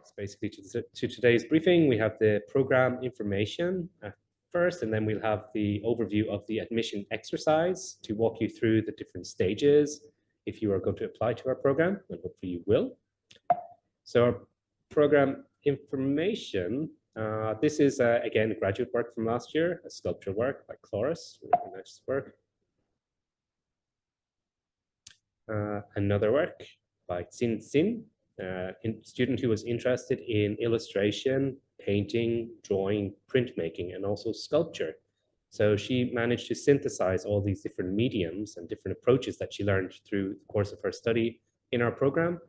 parts, basically, to today's briefing. We have the program information first, and then we'll have the overview of the admission exercise to walk you through the different stages if you are going to apply to our program, and hopefully you will. So our program information, this is, again, graduate work from last year, a sculpture work by Cloris, really nice work. Another work by Xin Xin, a student who was interested in illustration, painting, drawing, printmaking, and also sculpture. So she managed to synthesize all these different mediums and different approaches that she learned through the course of her study in our program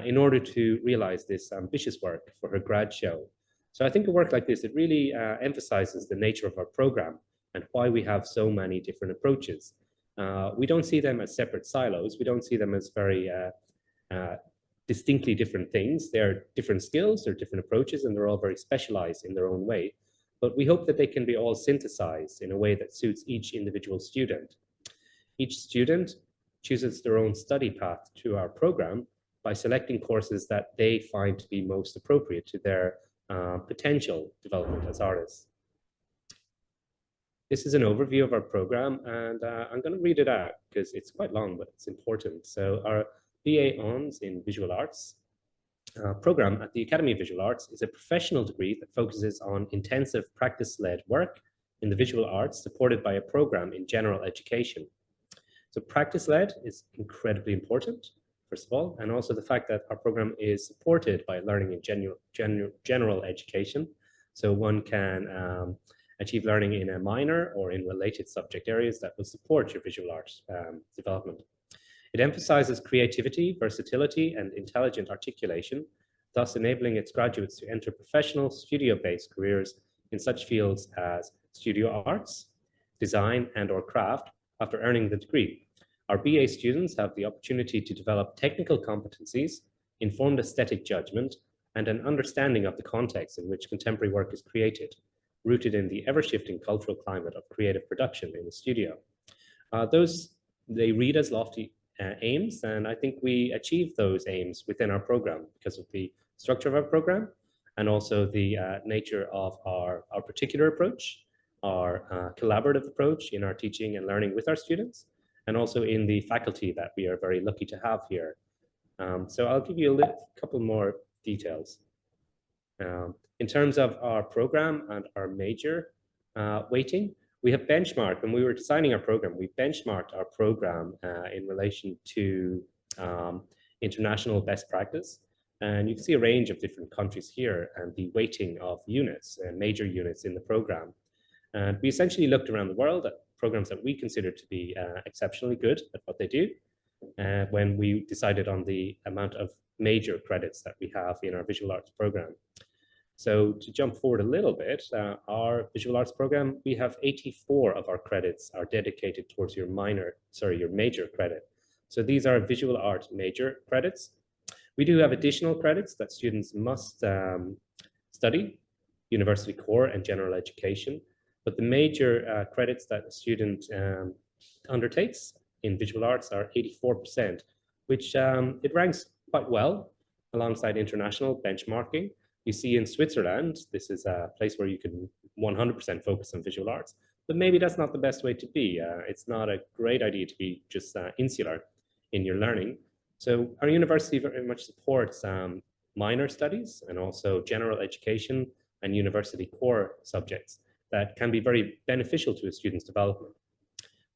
in order to realize this ambitious work for her grad show. So I think a work like this, it really emphasizes the nature of our program and why we have so many different approaches. We don't see them as separate silos. We don't see them as very distinctly different things. They're different skills, they're different approaches, and they're all very specialized in their own way. But we hope that they can be all synthesized in a way that suits each individual student. Each student chooses their own study path to our program by selecting courses that they find to be most appropriate to their potential development as artists. This is an overview of our program, and I'm going to read it out because it's quite long, but it's important. So our BA Hons in Visual Arts program at the Academy of Visual Arts is a professional degree that focuses on intensive practice-led work in the visual arts, supported by a program in general education. So practice-led is incredibly important, first of all, and also the fact that our program is supported by learning in general education. So one can achieve learning in a minor or in related subject areas that will support your visual arts development. It emphasizes creativity, versatility, and intelligent articulation, thus enabling its graduates to enter professional studio-based careers in such fields as studio arts, design, and/or craft after earning the degree. Our BA students have the opportunity to develop technical competencies, informed aesthetic judgment, and an understanding of the context in which contemporary work is created, rooted in the ever-shifting cultural climate of creative production in the studio. They read as lofty aims, and I think we achieve those aims within our program because of the structure of our program and also the nature of our particular approach, our collaborative approach in our teaching and learning with our students, and also in the faculty that we are very lucky to have here. So I'll give you a couple more details. In terms of our program and our major weighting, we have benchmarked, when we were designing our program, we benchmarked our program in relation to international best practice. And you can see a range of different countries here and the weighting of units and major units in the program. And we essentially looked around the world at programs that we consider to be exceptionally good at what they do when we decided on the amount of major credits that we have in our visual arts program. So to jump forward a little bit, our visual arts program, we have 84 of our credits are dedicated towards your major credit. So these are visual art major credits. We do have additional credits that students must study, university core and general education. But the major credits that a student undertakes in visual arts are 84%, which it ranks quite well alongside international benchmarking. You see in Switzerland, this is a place where you can 100% focus on visual arts, but maybe that's not the best way to be. It's not a great idea to be just insular in your learning. So our university very much supports minor studies and also general education and university core subjects that can be very beneficial to a student's development.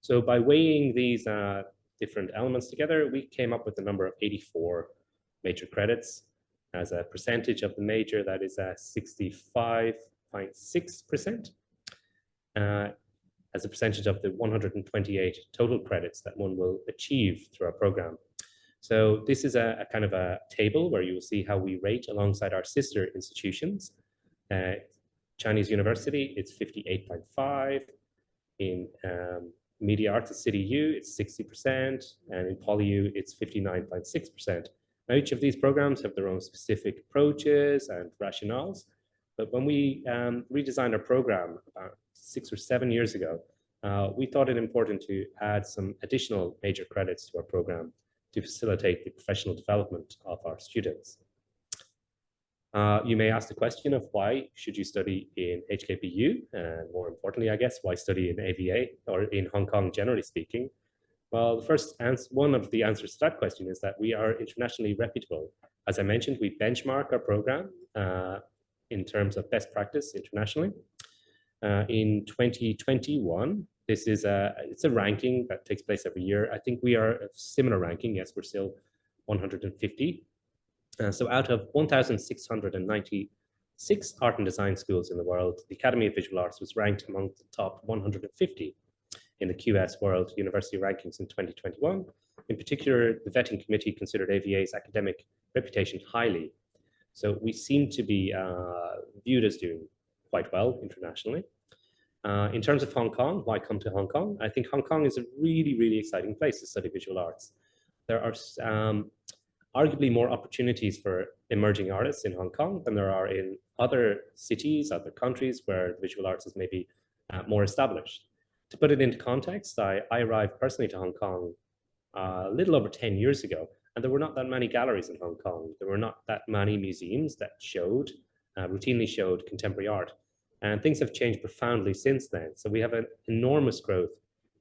So by weighing these different elements together, we came up with a number of 84 major credits. As a percentage of the major, that is 65.6%. As a percentage of the 128 total credits that one will achieve through our program. So this is a kind of a table where you will see how we rate alongside our sister institutions. Chinese University, it's 58.5. In Media Arts at City U, it's 60%. And in PolyU, it's 59.6%. Now, each of these programs have their own specific approaches and rationales. But when we redesigned our program about 6 or 7 years ago, we thought it important to add some additional major credits to our program to facilitate the professional development of our students. You may ask the question of why should you study in HKBU, and more importantly, I guess, why study in AVA or in Hong Kong, generally speaking? Well, the first answer, one of the answers to that question is that we are internationally reputable. As I mentioned, we benchmark our program in terms of best practice internationally. In 2021, it's a ranking that takes place every year. I think we are a similar ranking. Yes, we're still 150. So out of 1,696 art and design schools in the world, the Academy of Visual Arts was ranked among the top 150 in the QS World University Rankings in 2021. In particular, the vetting committee considered AVA's academic reputation highly. So we seem to be viewed as doing quite well internationally. In terms of Hong Kong, why come to Hong Kong? I think Hong Kong is a really, really exciting place to study visual arts. There are arguably more opportunities for emerging artists in Hong Kong than there are in other cities, other countries where visual arts is maybe more established. To put it into context, I arrived personally to Hong Kong a little over 10 years ago, and there were not that many galleries in Hong Kong. There were not that many museums that routinely showed contemporary art. And things have changed profoundly since then. So we have an enormous growth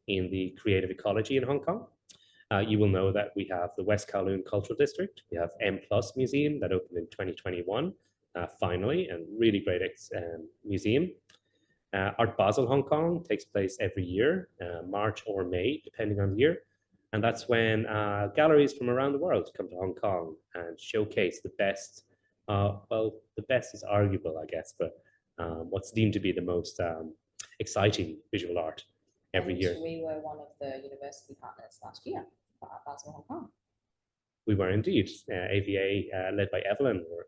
in the creative ecology in Hong Kong. You will know that we have the West Kowloon Cultural District. We have M Plus Museum that opened in 2021, finally, and really great museum. Art Basel Hong Kong takes place every year, March or May, depending on the year. And that's when galleries from around the world come to Hong Kong and showcase the best. Well, the best is arguable, I guess, but what's deemed to be the most exciting visual art every year. We were one of the university partners last year for Art Basel Hong Kong. We were indeed. AVA, led by Evelyn, were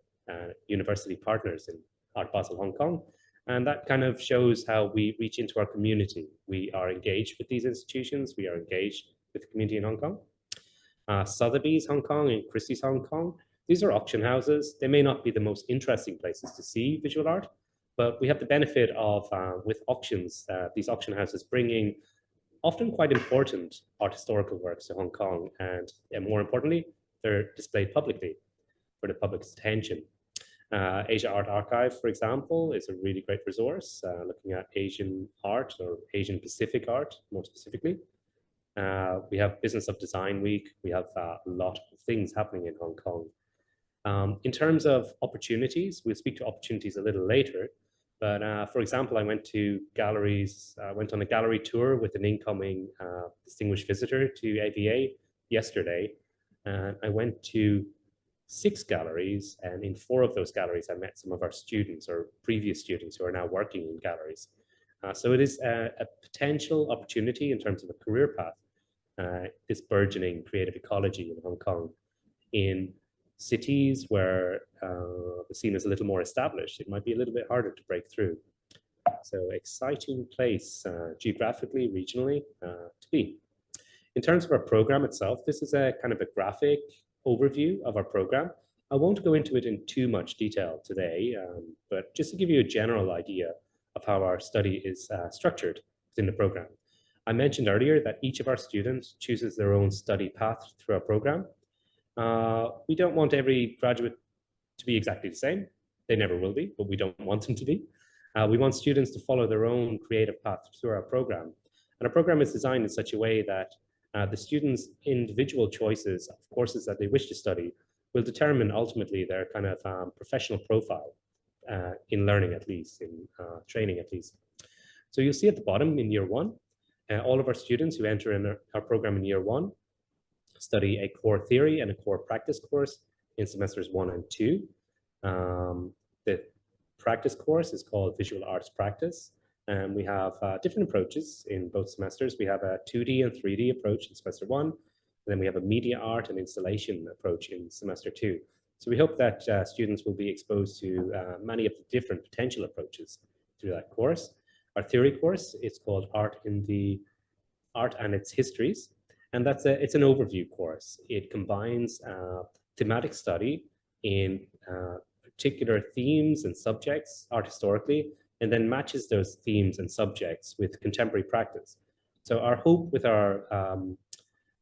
university partners in Art Basel Hong Kong. And that kind of shows how we reach into our community. We are engaged with these institutions. We are engaged with the community in Hong Kong. Sotheby's Hong Kong and Christie's Hong Kong, these are auction houses. They may not be the most interesting places to see visual art, but we have the benefit of, with auctions, these auction houses bringing often quite important art historical works to Hong Kong. And more importantly, they're displayed publicly for the public's attention. Asia Art Archive, for example, is a really great resource looking at Asian art or Asian Pacific art, more specifically. We have Business of Design Week. We have a lot of things happening in Hong Kong. In terms of opportunities, we'll speak to opportunities a little later. But for example, I went to galleries, went on a gallery tour with an incoming distinguished visitor to AVA yesterday. I went to 6 galleries, and in 4 of those galleries, I met some of our students or previous students who are now working in galleries. So it is a potential opportunity in terms of a career path, this burgeoning creative ecology in Hong Kong. In cities where the scene is a little more established, it might be a little bit harder to break through. So exciting place geographically, regionally to be. In terms of our program itself, this is a kind of a graphic overview of our program. I won't go into it in too much detail today, but just to give you a general idea of how our study is structured within the program. I mentioned earlier that each of our students chooses their own study path through our program. We don't want every graduate to be exactly the same. They never will be, but we don't want them to be. We want students to follow their own creative path through our program. And our program is designed in such a way that the students' individual choices of courses that they wish to study will determine ultimately their kind of professional profile in learning, at least, in training at least. So you'll see at the bottom in year 1, all of our students who enter in our program in year 1 study a core theory and a core practice course in semesters 1 and 2. The practice course is called Visual Arts Practice. And we have different approaches in both semesters. We have a 2D and 3D approach in semester 1, and then we have a media art and installation approach in semester 2. So we hope that students will be exposed to many of the different potential approaches through that course. Our theory course is called Art and its Histories, and it's an overview course. It combines thematic study in particular themes and subjects art historically, and then matches those themes and subjects with contemporary practice. So our hope with our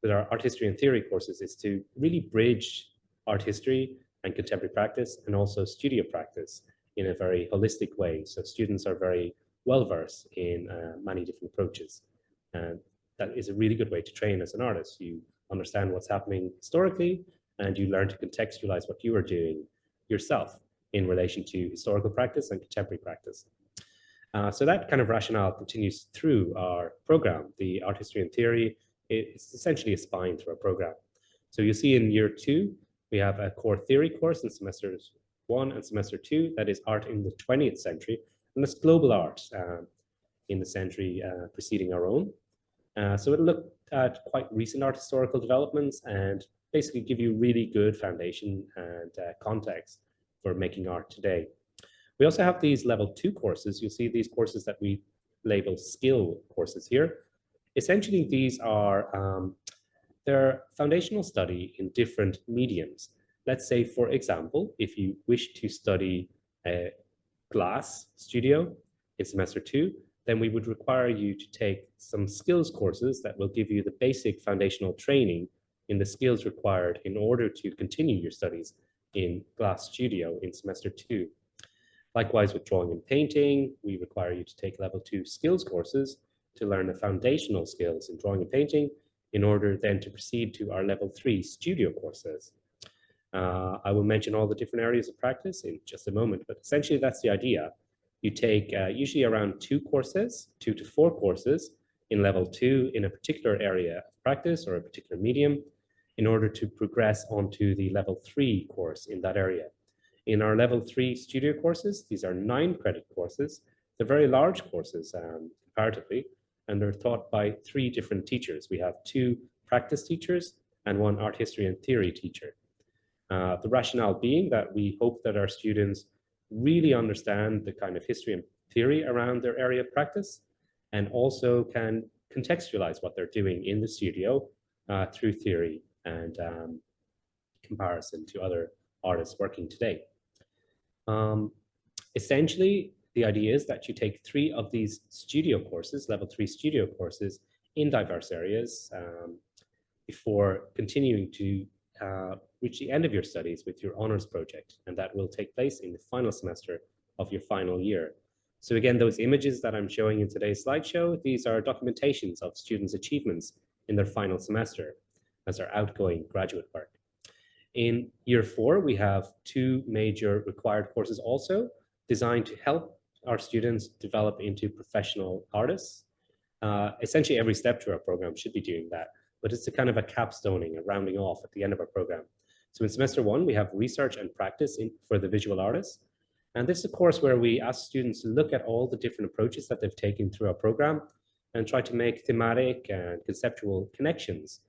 art history and theory courses is to really bridge art history and contemporary practice, and also studio practice in a very holistic way. So students are very well versed in many different approaches. And that is a really good way to train as an artist. You understand what's happening historically, and you learn to contextualize what you are doing yourself in relation to historical practice and contemporary practice. So that kind of rationale continues through our program. The art history and theory is essentially a spine through our program. So you see in year 2, we have a core theory course in semesters 1 and semester 2, that is art in the 20th century, and that's global art in the century preceding our own. So it'll look at quite recent art historical developments and basically give you really good foundation and context for making art today. We also have these level 2 courses. You'll see these courses that we label skill courses here. Essentially, these are they're foundational study in different mediums. Let's say, for example, if you wish to study a glass studio in semester 2, then we would require you to take some skills courses that will give you the basic foundational training in the skills required in order to continue your studies in glass studio in semester 2. Likewise, with drawing and painting, we require you to take level 2 skills courses to learn the foundational skills in drawing and painting in order then to proceed to our level 3 studio courses. I will mention all the different areas of practice in just a moment, but essentially that's the idea. You take usually around 2 courses, 2 to 4 courses in level 2 in a particular area of practice or a particular medium in order to progress onto the level 3 course in that area. In our level 3 studio courses, these are 9-credit courses. They're very large courses comparatively, and they're taught by 3 different teachers. We have 2 practice teachers and 1 art history and theory teacher. The rationale being that we hope that our students really understand the kind of history and theory around their area of practice, and also can contextualize what they're doing in the studio through theory and comparison to other artists working today. Essentially, the idea is that you take 3 of these studio courses, level 3 studio courses, in diverse areas before continuing to reach the end of your studies with your honors project, and that will take place in the final semester of your final year. So again, those images that I'm showing in today's slideshow, these are documentations of students' achievements in their final semester as their outgoing graduate work. In year 4, we have 2 major required courses also designed to help our students develop into professional artists. Essentially, every step through our program should be doing that, but it's a kind of a capstoning, a rounding off at the end of our program. So in semester 1, we have research and practice for the visual artists. And this is a course where we ask students to look at all the different approaches that they've taken through our program and try to make thematic and conceptual connections.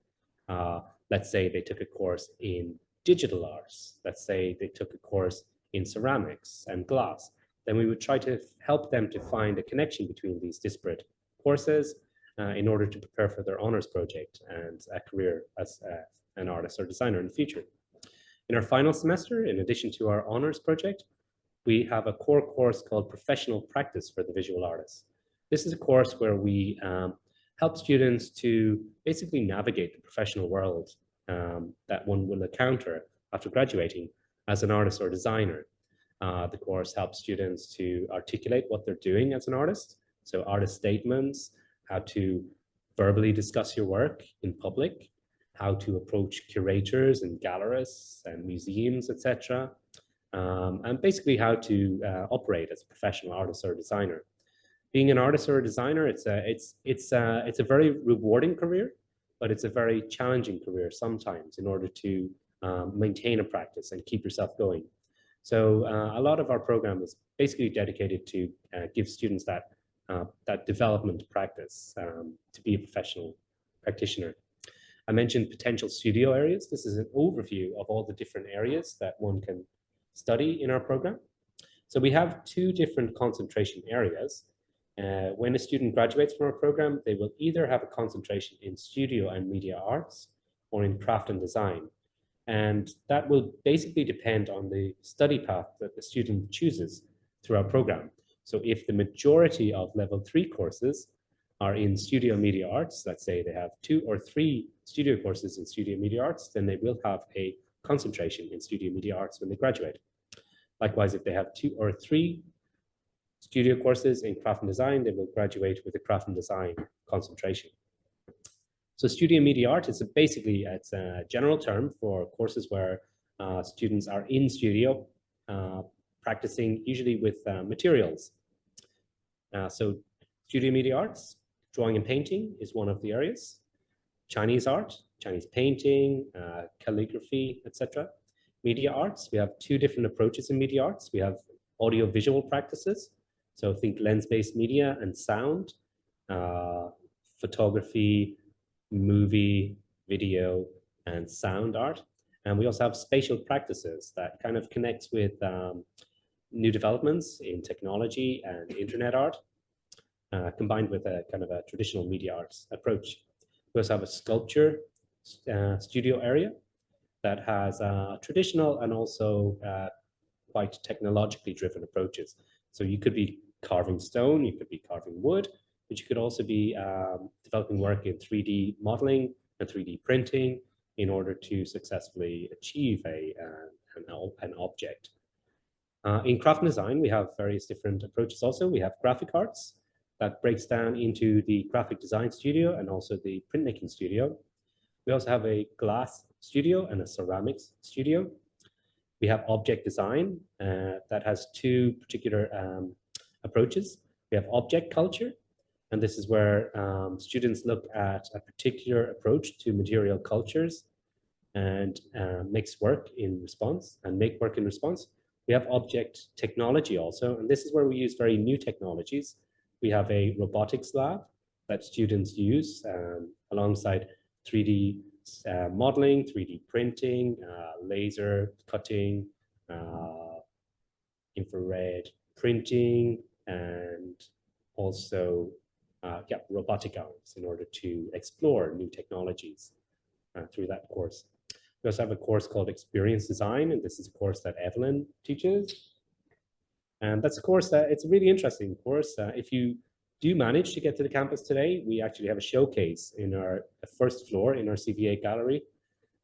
Let's say they took a course in digital arts. Let's say they took a course in ceramics and glass. Then we would try to help them to find a connection between these disparate courses in order to prepare for their honors project and a career as an artist or designer in the future. In our final semester, in addition to our honors project, we have a core course called Professional Practice for the Visual Artists. This is a course where we help students to basically navigate the professional world that one will encounter after graduating as an artist or designer. The course helps students to articulate what they're doing as an artist, so artist statements, how to verbally discuss your work in public, how to approach curators and gallerists and museums, etc., and basically how to operate as a professional artist or designer. Being an artist or a designer, it's a very rewarding career, but it's a very challenging career sometimes in order to maintain a practice and keep yourself going. So a lot of our program is basically dedicated to give students that development practice to be a professional practitioner. I mentioned potential studio areas. This is an overview of all the different areas that one can study in our program. So we have 2 different concentration areas. When a student graduates from our program, they will either have a concentration in studio and media arts or in craft and design. And that will basically depend on the study path that the student chooses through our program. So if the majority of level 3 courses are in studio media arts, let's say they have 2 or 3 studio courses in studio media arts, then they will have a concentration in studio media arts when they graduate. Likewise, if they have 2 or 3 studio courses in craft and design, they will graduate with a craft and design concentration. So studio media art is basically, it's a general term for courses where students are in studio practicing, usually with materials. So studio media arts, drawing and painting is one of the areas. Chinese art, Chinese painting, calligraphy, etc. Media arts, we have 2 different approaches in media arts. We have audio-visual practices. So think lens-based media and sound, photography, movie, video, and sound art. And we also have spatial practices that kind of connects with new developments in technology and internet art, combined with a kind of a traditional media arts approach. We also have a sculpture studio area that has traditional and also quite technologically driven approaches. So you could be carving stone, you could be carving wood, but you could also be developing work in 3D modeling and 3D printing in order to successfully achieve an object. In craft and design, we have various different approaches also. We have graphic arts that breaks down into the graphic design studio and also the printmaking studio. We also have a glass studio and a ceramics studio. We have object design that has 2 particular approaches. We have object culture, and this is where students look at a particular approach to material cultures and make work in response. We have object technology also, and this is where we use very new technologies. We have a robotics lab that students use alongside 3D modeling, 3D printing, laser cutting, infrared printing, and also robotic arms in order to explore new technologies through that course. We also have a course called Experience Design, and this is a course that Evelyn teaches. And that's a course that it's a really interesting course. If you do manage to get to the campus today, we actually have a showcase in our first floor in our CVA gallery,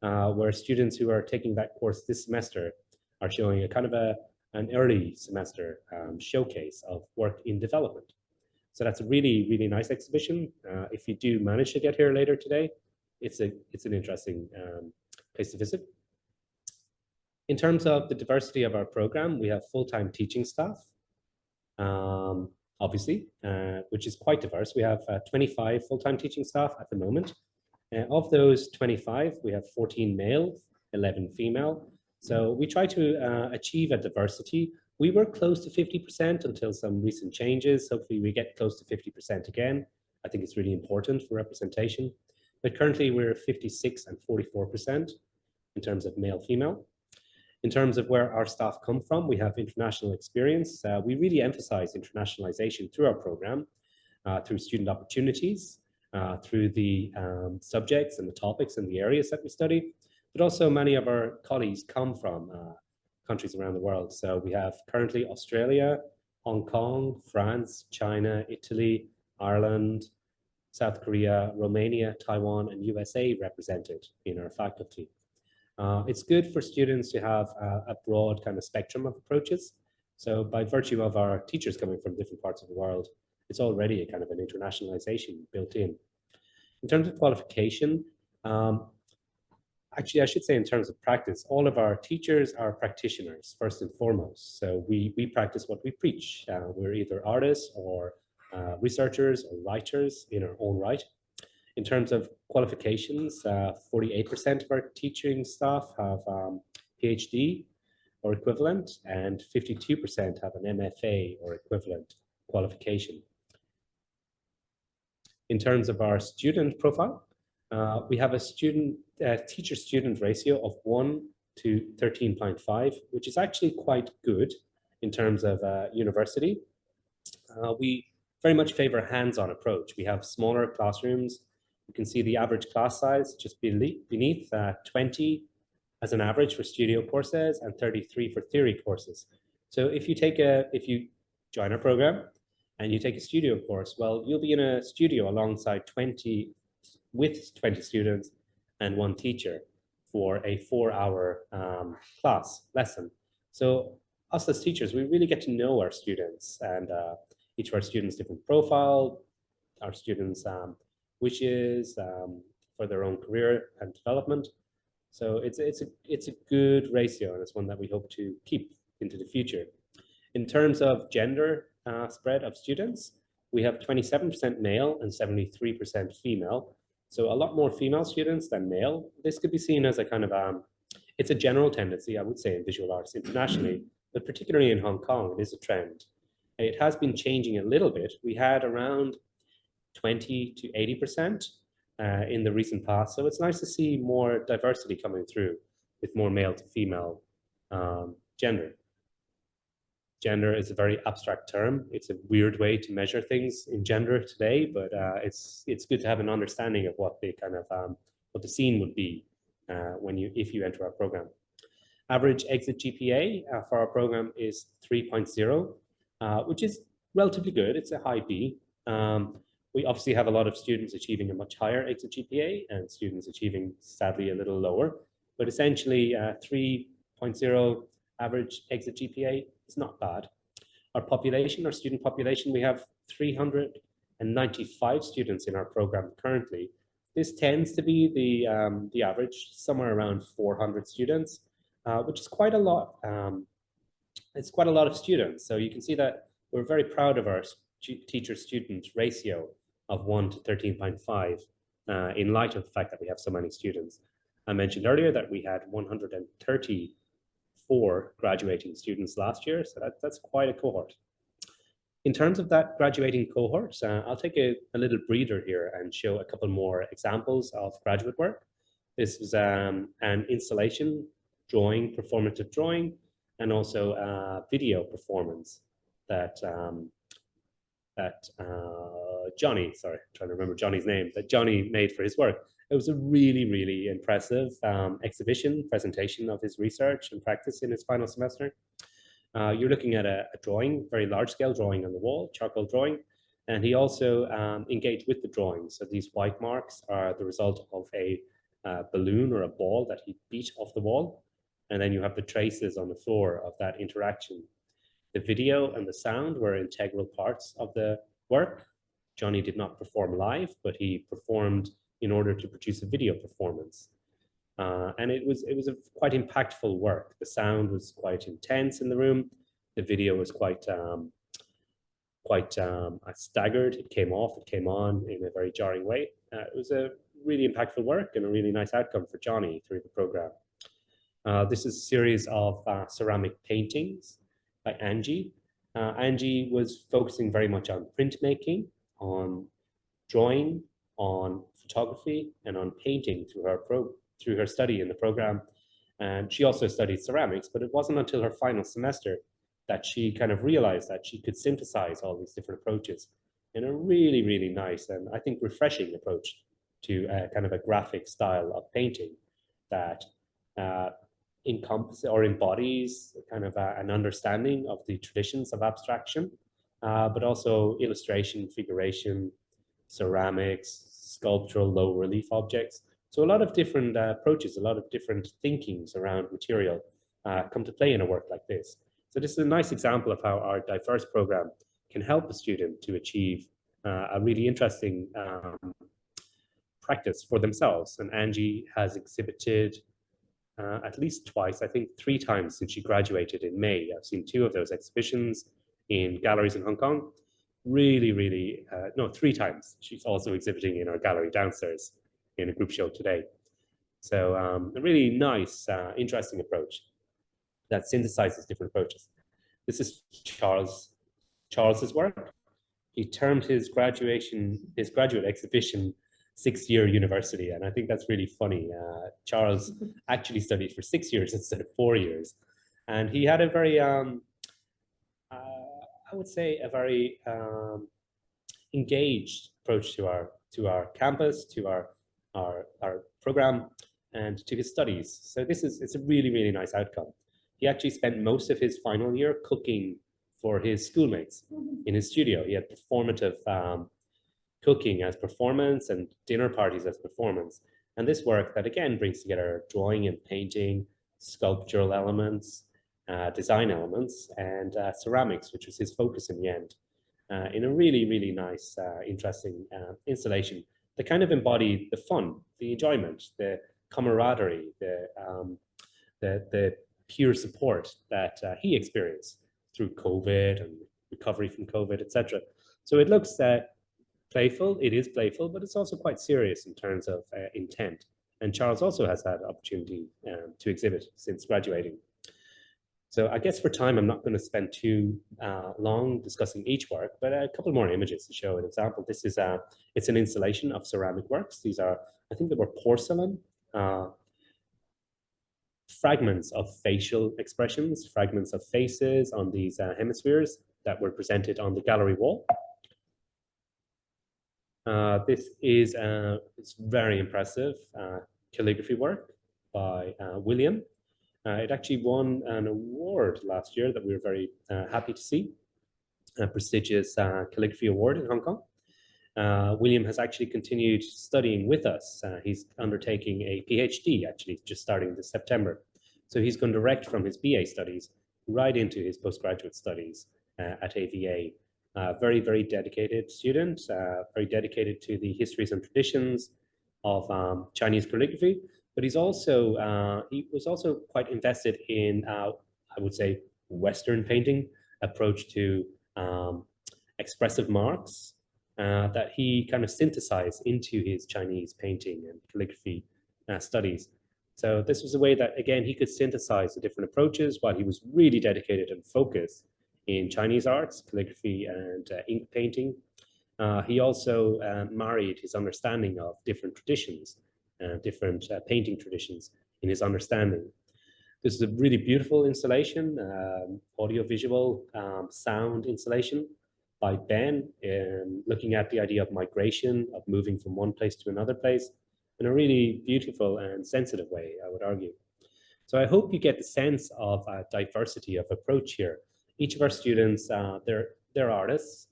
where students who are taking that course this semester are showing a kind of an early semester showcase of work in development. So that's a really, really nice exhibition. If you do manage to get here later today, it's an interesting place to visit. In terms of the diversity of our program, we have full-time teaching staff, obviously, which is quite diverse. We have 25 full-time teaching staff at the moment. Of those 25, we have 14 male, 11 female. So we try to achieve a diversity. We were close to 50% until some recent changes. Hopefully we get close to 50% again. I think it's really important for representation. But currently we're 56 and 44% in terms of male, female. In terms of where our staff come from, we have international experience. We really emphasize internationalization through our program, through student opportunities, through the subjects and the topics and the areas that we study. But also many of our colleagues come from countries around the world. So we have currently Australia, Hong Kong, France, China, Italy, Ireland, South Korea, Romania, Taiwan, and USA represented in our faculty. It's good for students to have a broad kind of spectrum of approaches. So by virtue of our teachers coming from different parts of the world, it's already a kind of an internationalization built in. In terms of qualification, actually, I should say in terms of practice, all of our teachers are practitioners first and foremost. So we practice what we preach. We're either artists or researchers or writers in our own right. In terms of qualifications, 48% of our teaching staff have PhD or equivalent, and 52% have an MFA or equivalent qualification. In terms of our student profile, we have a teacher-student ratio of 1 to 13.5, which is actually quite good in terms of university. We very much favor a hands-on approach. We have smaller classrooms. You can see the average class size just beneath 20 as an average for studio courses and 33 for theory courses. So if you join our program and you take a studio course, well, you'll be in a studio alongside 20 students and 1 teacher. for a 4-hour class lesson. So us as teachers, we really get to know our students, and each of our students' different profile, our students' wishes for their own career and development. So it's a good ratio, and it's one that we hope to keep into the future. In terms of gender spread of students, we have 27% male and 73% female. So a lot more female students than male. This could be seen as a kind of it's a general tendency, I would say, in visual arts internationally, but particularly in Hong Kong, it is a trend. It has been changing a little bit. We had around 20 to 80% in the recent past. So it's nice to see more diversity coming through with more male to female gender. Gender is a very abstract term. It's a weird way to measure things in gender today, but it's good to have an understanding of what the kind of what the scene would be if you enter our program. Average exit GPA for our program is 3.0, which is relatively good. It's a high B. We obviously have a lot of students achieving a much higher exit GPA and students achieving, sadly, a little lower. But essentially, 3.0 average exit GPA is not bad. Our population, our student population, we have 395 students in our program currently. This tends to be the average, somewhere around 400 students, which is quite a lot. It's quite a lot of students. So you can see that we're very proud of our teacher-student ratio of 1 to 13.5 in light of the fact that we have so many students. I mentioned earlier that we had 134 graduating students last year, so that's quite a cohort. In terms of that graduating cohort, I'll take a little breather here and show a couple more examples of graduate work. This is an installation, drawing, performative drawing, and also video performance that Johnny, sorry, I'm trying to remember Johnny's name, that Johnny made for his work. It was a really, really impressive exhibition, presentation of his research and practice in his final semester. You're looking at a drawing, very large scale drawing on the wall, charcoal drawing, and he also engaged with the drawing. So these white marks are the result of a balloon or a ball that he beat off the wall. And then you have the traces on the floor of that interaction. The video and the sound were integral parts of the work. Johnny did not perform live, but he performed in order to produce a video performance. And it was a quite impactful work. The sound was quite intense in the room. The video was quite staggered. It came off, it came on in a very jarring way. It was a really impactful work and a really nice outcome for Johnny through the program. This is a series of ceramic paintings by Angie. Angie was focusing very much on printmaking, on drawing, on photography, and on painting through her study in the program. And she also studied ceramics, but it wasn't until her final semester that she kind of realized that she could synthesize all these different approaches in a really, really nice and I think refreshing approach to kind of a graphic style of painting that encompasses or embodies kind of an understanding of the traditions of abstraction, but also illustration, figuration, ceramics, sculptural low relief objects. So a lot of different approaches, a lot of different thinkings around material come to play in a work like this. So this is a nice example of how our diverse program can help a student to achieve a really interesting practice for themselves. And Angie has exhibited at least twice, I think 3 times since she graduated in May. I've seen 2 of those exhibitions in galleries in Hong Kong. Really, really, no, 3 times. She's also exhibiting in our gallery downstairs in a group show today. So a really nice, interesting approach that synthesizes different approaches. This is Charles's work. He termed his graduate exhibition 6-year university, and I think that's really funny. Charles actually studied for 6 years instead of 4 years, and he had a very, I would say, a very engaged approach to our campus, to our program, and to his studies. So it's a really, really nice outcome. He actually spent most of his final year cooking for his schoolmates in his studio. He had performative cooking as performance and dinner parties as performance. And this work that again brings together drawing and painting, sculptural elements, design elements, and ceramics, which was his focus in the end, in a really, really nice, interesting installation that kind of embodied the fun, the enjoyment, the camaraderie, the peer support that he experienced through COVID and recovery from COVID, etc. So it looks playful. It is playful, but it's also quite serious in terms of intent. And Charles also has had opportunity to exhibit since graduating. So I guess for time, I'm not going to spend too long discussing each work, but a couple more images to show an example. This is it's an installation of ceramic works. These are, I think they were porcelain, fragments of facial expressions, fragments of faces on these hemispheres that were presented on the gallery wall. This is it's very impressive calligraphy work by William. It actually won an award last year that we were very happy to see, a prestigious calligraphy award in Hong Kong. William has actually continued studying with us. He's undertaking a PhD, actually, just starting this September. So he's going direct from his BA studies right into his postgraduate studies at AVA. Very, very dedicated student, very dedicated to the histories and traditions of Chinese calligraphy, but he was also quite invested in, I would say, Western painting approach to expressive marks that he kind of synthesized into his Chinese painting and calligraphy studies. So this was a way that, again, he could synthesize the different approaches while he was really dedicated and focused in Chinese arts, calligraphy, and ink painting. He also married his understanding of different traditions, different painting traditions in his understanding. This is a really beautiful installation, audiovisual sound installation by Ben, looking at the idea of migration, of moving from one place to another place in a really beautiful and sensitive way, I would argue. So I hope you get the sense of diversity of approach here. Each of our students, they're artists,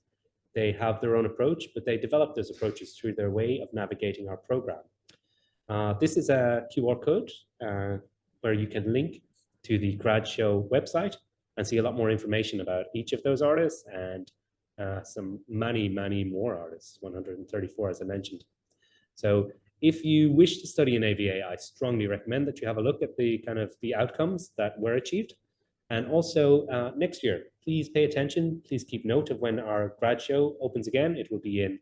they have their own approach, but they develop those approaches through their way of navigating our program. This is a QR code where you can link to the Grad Show website and see a lot more information about each of those artists and some many, many more artists, 134 as I mentioned. So if you wish to study in AVA, I strongly recommend that you have a look at the kind of the outcomes that were achieved. And also next year, please pay attention, please keep note of when our grad show opens again. It will be in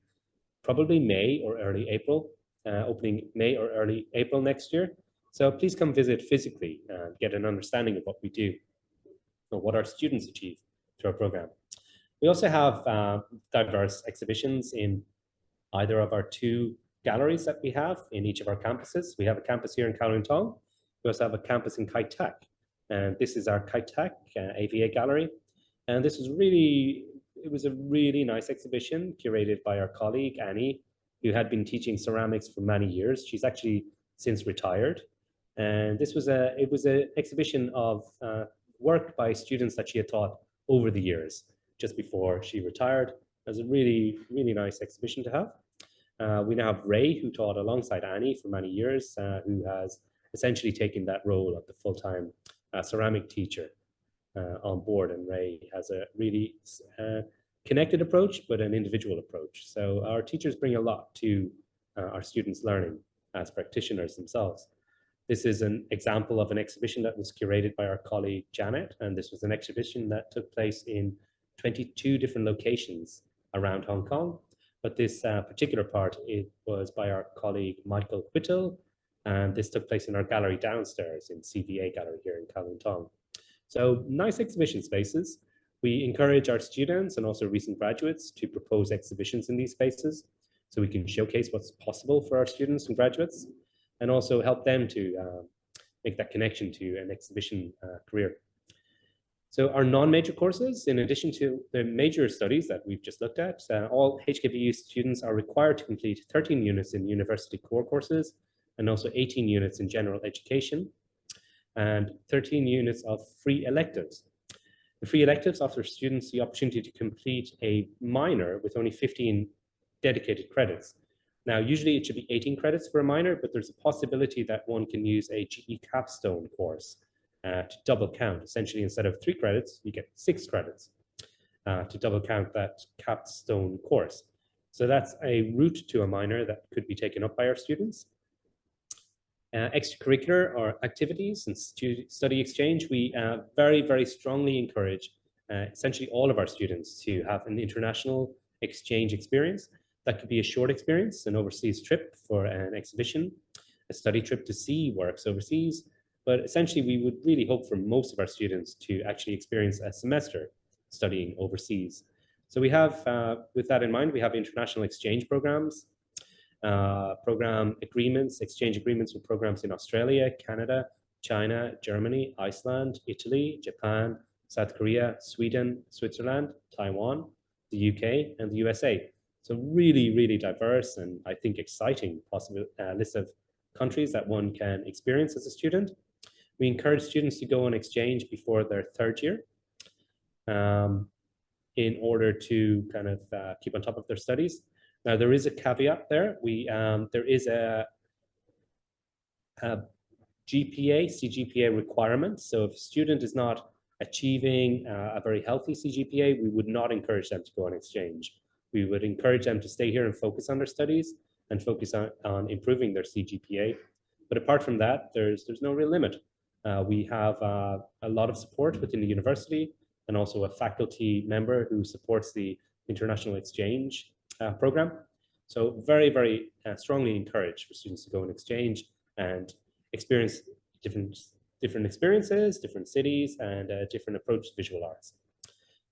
probably May or early April, opening May or early April next year. So please come visit physically and get an understanding of what we do or what our students achieve through our program. We also have diverse exhibitions in either of our two galleries that we have in each of our campuses. We have a campus here in Kowloon Tong. We also have a campus in Kai Tak. And this is our Kai Tak AVA gallery. And this was it was a really nice exhibition curated by our colleague, Annie, who had been teaching ceramics for many years. She's actually since retired. And this was it was an exhibition of work by students that she had taught over the years, just before she retired. It was a really, really nice exhibition to have. We now have Ray, who taught alongside Annie for many years, who has essentially taken that role of the full-time ceramic teacher on board. And Ray has a really connected approach, but an individual approach. So our teachers bring a lot to our students' learning as practitioners themselves. This is an example of an exhibition that was curated by our colleague Janet, and this was an exhibition that took place in 22 different locations around Hong Kong. But this particular part, it was by our colleague Michael Whittle, and this took place in our gallery downstairs in CVA Gallery here in Kowloon Tong. So nice exhibition spaces. We encourage our students and also recent graduates to propose exhibitions in these spaces so we can showcase what's possible for our students and graduates and also help them to make that connection to an exhibition career. So our non-major courses, in addition to the major studies that we've just looked at, all HKBU students are required to complete 13 units in university core courses and also 18 units in general education and 13 units of free electives. The free electives offer students the opportunity to complete a minor with only 15 dedicated credits. Now, usually it should be 18 credits for a minor, but there's a possibility that one can use a GE capstone course to double count. Essentially, instead of 3 credits, you get 6 credits to double count that capstone course. So that's a route to a minor that could be taken up by our students. Extracurricular or activities and study exchange, we very, very strongly encourage essentially all of our students to have an international exchange experience. That could be a short experience, an overseas trip for an exhibition, a study trip to see works overseas. But essentially, we would really hope for most of our students to actually experience a semester studying overseas. So we have, with that in mind, we have international exchange programs, program agreements, exchange agreements with programs in Australia, Canada, China, Germany, Iceland, Italy, Japan, South Korea, Sweden, Switzerland, Taiwan, the UK, and the USA. So really, really diverse and I think exciting possible list of countries that one can experience as a student. We encourage students to go on exchange before their 3rd year in order to kind of keep on top of their studies. Now, there is a caveat there. There is a GPA, CGPA requirement. So if a student is not achieving a very healthy CGPA, we would not encourage them to go on exchange. We would encourage them to stay here and focus on their studies and focus on improving their CGPA. But apart from that, there's no real limit. We have a lot of support within the university and also a faculty member who supports the international exchange program. So very, very strongly encouraged for students to go on exchange and experience different experiences, different cities, and a different approach to visual arts.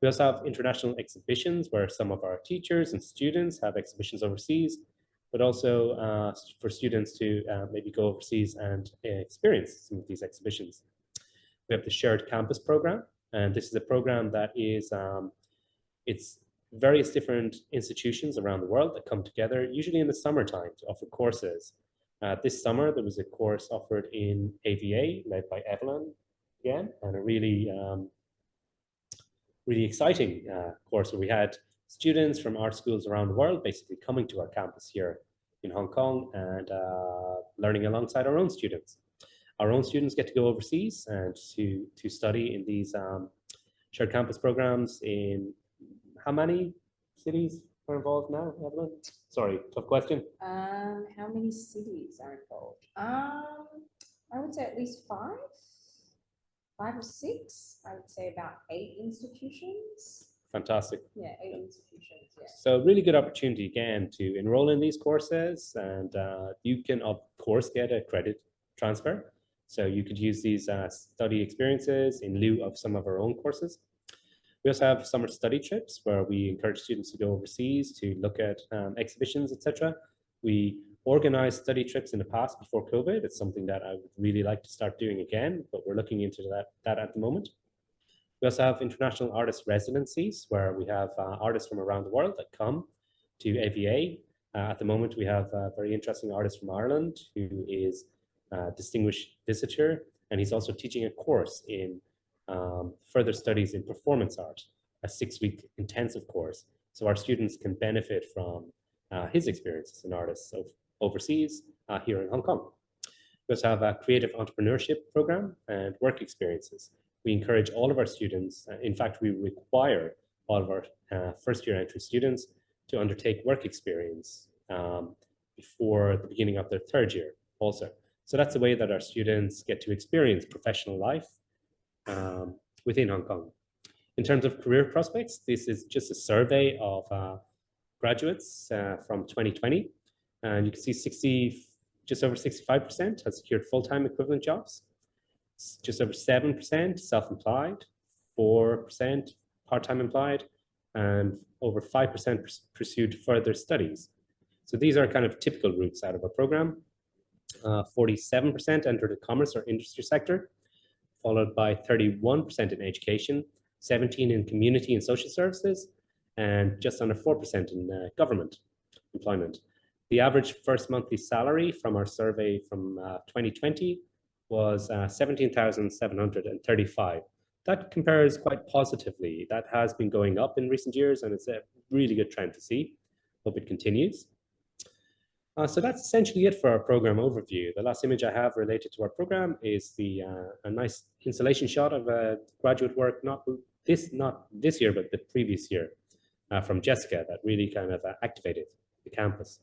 We also have international exhibitions where some of our teachers and students have exhibitions overseas, but also for students to maybe go overseas and experience some of these exhibitions. We have the Shared Campus program, and this is a program that is, it's various different institutions around the world that come together, usually in the summertime, to offer courses. This summer, there was a course offered in AVA, led by Evelyn again, and a really, really exciting course where we had students from art schools around the world basically coming to our campus here in Hong Kong and learning alongside our own students. Our own students get to go overseas and to study in these shared campus programs in how many cities are involved now, Evelyn? Sorry, tough question. How many cities are involved? I would say at least 5 or 6. I would say about 8 institutions. Fantastic. Yeah, 8 institutions. Yeah. So really good opportunity again to enroll in these courses, and you can of course get a credit transfer. So you could use these study experiences in lieu of some of our own courses. We also have summer study trips where we encourage students to go overseas to look at exhibitions, etc. We organized study trips in the past before COVID. It's something that I would really like to start doing again, but we're looking into that at the moment. We also have international artist residencies where we have artists from around the world that come to AVA. At the moment, we have a very interesting artist from Ireland who is a distinguished visitor, and he's also teaching a course in further studies in performance art, a 6-week intensive course. So our students can benefit from his experience as an artist overseas here in Hong Kong. We also have a creative entrepreneurship program and work experiences. We encourage all of our students, in fact, we require all of our first-year entry students to undertake work experience before the beginning of their 3rd year also. So that's the way that our students get to experience professional life within Hong Kong. In terms of career prospects, this is just a survey of graduates from 2020. And you can see just over 65% has secured full-time equivalent jobs. Just over 7% self-employed, 4% part-time employed, and over 5% pursued further studies. So these are kind of typical routes out of our program. 47% entered the commerce or industry sector, followed by 31% in education, 17% in community and social services, and just under 4% in government employment. The average first monthly salary from our survey from 2020 was 17,735. That compares quite positively. That has been going up in recent years, and it's a really good trend to see. Hope it continues. So that's essentially it for our program overview. The last image I have related to our program is a nice installation shot of graduate work, not this year, but the previous year, from Jessica, that really kind of activated the campus.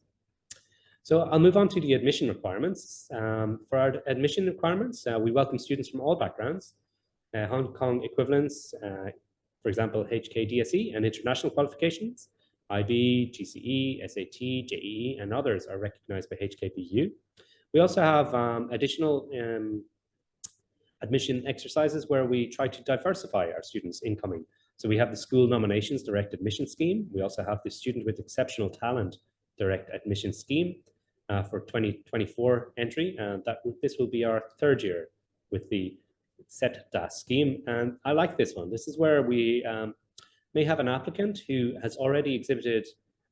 So I'll move on to the admission requirements. For our admission requirements, we welcome students from all backgrounds, Hong Kong equivalents, for example, HKDSE and international qualifications, IB, GCE, SAT, JEE, and others are recognized by HKBU. We also have additional admission exercises where we try to diversify our students' incoming. So we have the school nominations direct admission scheme. We also have the student with exceptional talent direct admission scheme for 2024 entry. And this will be our third year with the SETDA scheme. And I like this one. This is where we may have an applicant who has already exhibited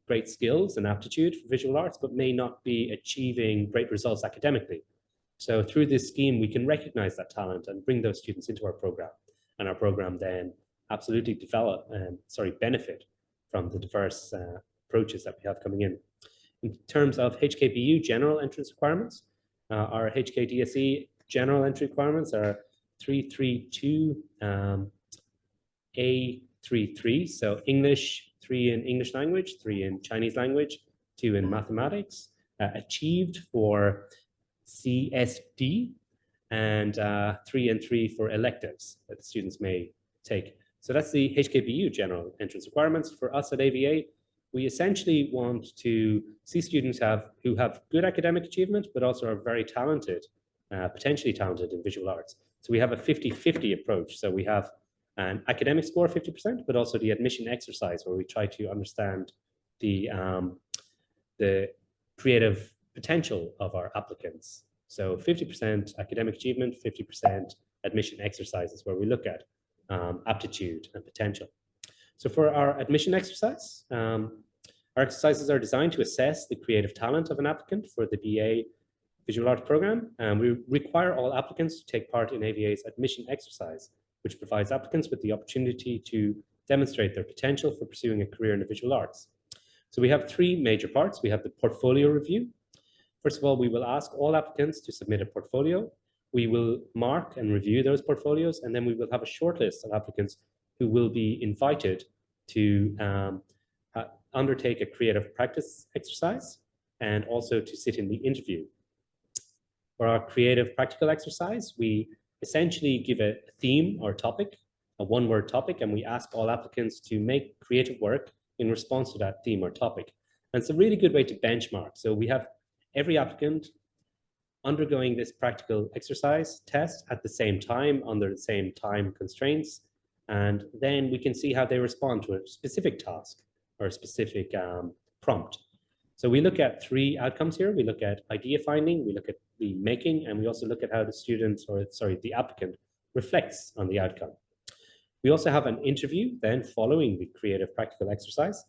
great skills and aptitude for visual arts, but may not be achieving great results academically. So through this scheme, we can recognize that talent and bring those students into our program. And our program then absolutely benefit from the diverse approaches that we have coming in. In terms of HKBU general entrance requirements, our HKDSE general entry requirements are 332 A33. So English, 3 in English language, 3 in Chinese language, 2 in mathematics, achieved for CSD, and 3 and 3 for electives that the students may take. So that's the HKBU general entrance requirements. For us at AVA, we essentially want to see students who have good academic achievement, but also are very talented, potentially talented in visual arts. So we have a 50-50 approach. So we have an academic score 50%, but also the admission exercise where we try to understand the creative potential of our applicants. So 50% academic achievement, 50% admission exercises where we look at aptitude and potential. So for our admission exercise, our exercises are designed to assess the creative talent of an applicant for the BA Visual Arts program. We require all applicants to take part in AVA's admission exercise, which provides applicants with the opportunity to demonstrate their potential for pursuing a career in the visual arts. So we have 3 major parts. We have the portfolio review. First of all, we will ask all applicants to submit a portfolio. We will mark and review those portfolios, and then we will have a short list of applicants who will be invited to undertake a creative practice exercise and also to sit in the interview. For our creative practical exercise, we essentially give a theme or topic, a one-word topic, and we ask all applicants to make creative work in response to that theme or topic. And it's a really good way to benchmark. So we have every applicant undergoing this practical exercise test at the same time, under the same time constraints, and then we can see how they respond to a specific task or a specific prompt. So we look at 3 outcomes here. We look at idea finding, we look at the making, and we also look at how the applicant reflects on the outcome. We also have an interview then following the creative practical exercise,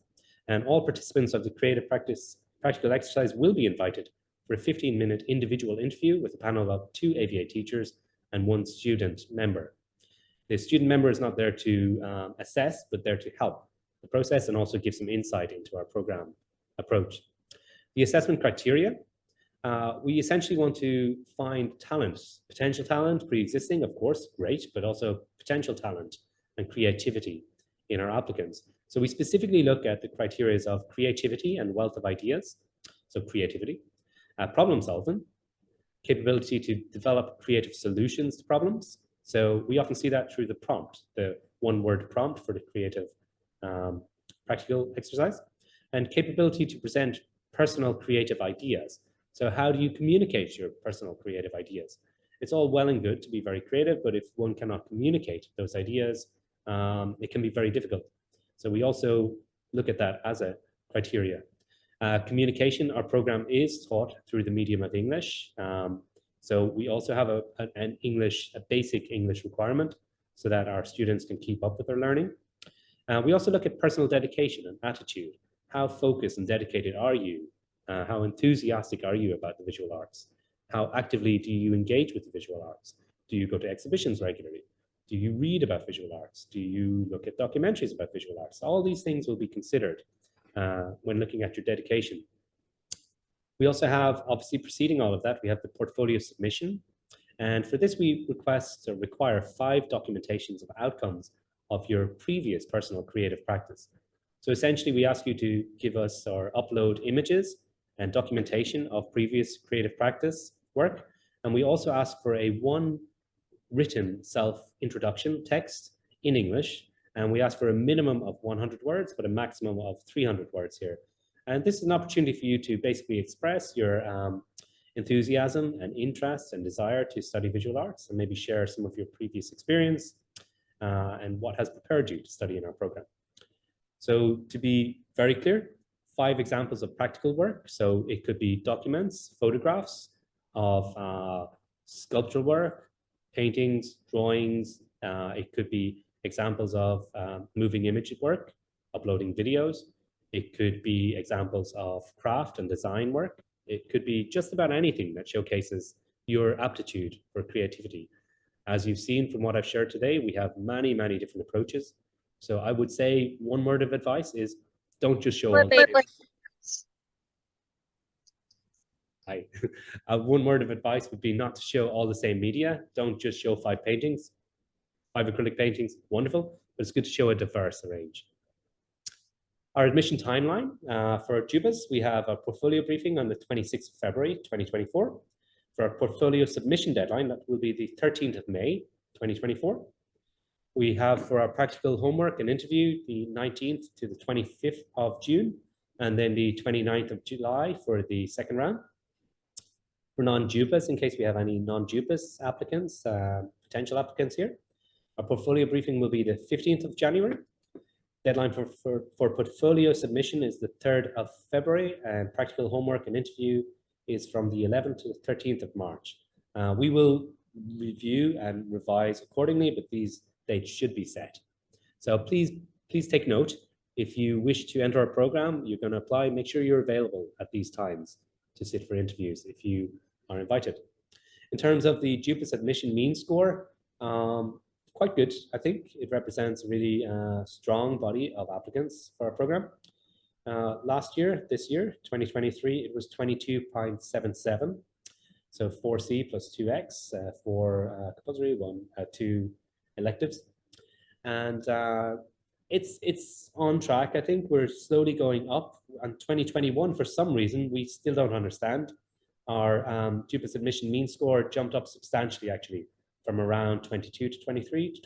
and all participants of the creative practical exercise will be invited for a 15-minute individual interview with a panel of 2 AVA teachers and 1 student member. The student member is not there to assess, but there to help the process and also give some insight into our program approach. The assessment criteria, we essentially want to find talent, potential talent, pre-existing, of course, great, but also potential talent and creativity in our applicants. So we specifically look at the criteria of creativity and wealth of ideas. So creativity, problem solving, capability to develop creative solutions to problems. So we often see that through the prompt, the one-word prompt for the creative practical exercise, and capability to present personal creative ideas. So how do you communicate your personal creative ideas? It's all well and good to be very creative, but if one cannot communicate those ideas, it can be very difficult. So we also look at that as a criteria. Communication, our program is taught through the medium of English. So we also have a basic English requirement so that our students can keep up with their learning. We also look at personal dedication and attitude. How focused and dedicated are you? How enthusiastic are you about the visual arts? How actively do you engage with the visual arts? Do you go to exhibitions regularly? Do you read about visual arts? Do you look at documentaries about visual arts? All these things will be considered when looking at your dedication. We also have, obviously preceding all of that, we have the portfolio submission. And for this, we request or require 5 documentations of outcomes of your previous personal creative practice. So essentially, we ask you to give us or upload images and documentation of previous creative practice work. And we also ask for a 1 written self-introduction text in English. And we ask for a minimum of 100 words, but a maximum of 300 words here. And this is an opportunity for you to basically express your enthusiasm and interest and desire to study visual arts, and maybe share some of your previous experience and what has prepared you to study in our program. So to be very clear, 5 examples of practical work. So it could be documents, photographs of sculptural work, paintings, drawings. It could be examples of moving image work, uploading videos. It could be examples of craft and design work. It could be just about anything that showcases your aptitude for creativity. As you've seen from what I've shared today, we have many, many different approaches. So I would say 1 word of advice is don't just show all the Hi. 1 word of advice would be not to show all the same media. Don't just show 5 paintings, 5 acrylic paintings, wonderful, but it's good to show a diverse range. Our admission timeline for JUPAS, we have a portfolio briefing on the 26th of February, 2024. For our portfolio submission deadline, that will be the 13th of May, 2024. We have for our practical homework and interview the 19th to the 25th of June, and then the 29th of July for the second round. For non-JUPAS, in case we have any non-JUPAS applicants, potential applicants here, our portfolio briefing will be the 15th of January. Deadline for portfolio submission is the 3rd of February, and practical homework and interview is from the 11th to the 13th of March. We will review and revise accordingly, but these dates should be set. So please take note. If you wish to enter our program, you're going to apply, make sure you're available at these times to sit for interviews if you are invited. In terms of the JUPAS admission mean score, quite good, I think. It represents a really strong body of applicants for our program. Last year, this year, 2023, it was 22.77. So 4C plus 2X for compulsory, 2 electives. And it's on track. I think we're slowly going up. And 2021, for some reason, we still don't understand. Our JUPAS admission mean score jumped up substantially, actually, from around 22 to 23 to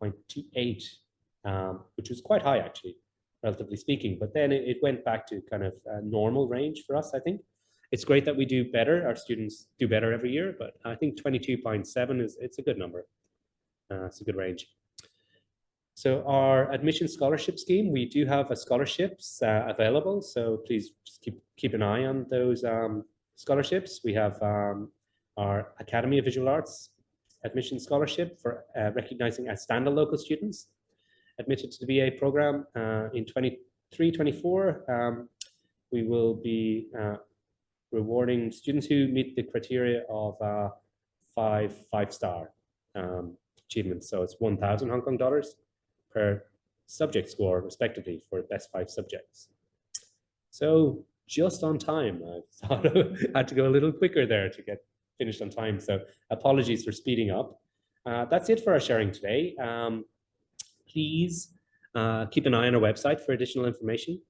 24.28, which was quite high, actually, relatively speaking. But then it went back to kind of a normal range for us, I think. It's great that we do better. Our students do better every year, but I think 22.7 it's a good number. It's a good range. So our admission scholarship scheme, we do have scholarships available. So please just keep an eye on those scholarships. We have our Academy of Visual Arts admission scholarship for recognizing outstanding local students admitted to the BA program in 23-24. We will be rewarding students who meet the criteria of 5-star achievements. So it's 1,000 Hong Kong dollars per subject score, respectively, for the best 5 subjects. So just on time. I thought I had to go a little quicker there to get finished on time. So apologies for speeding up. That's it for our sharing today. Please keep an eye on our website for additional information.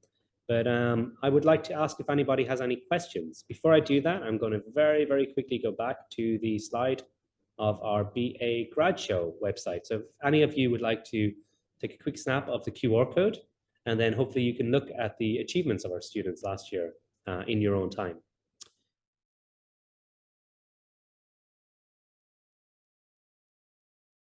But I would like to ask if anybody has any questions. Before I do that, I'm going to very, very quickly go back to the slide of our BA Grad Show website. So if any of you would like to take a quick snap of the QR code, and then hopefully you can look at the achievements of our students last year in your own time.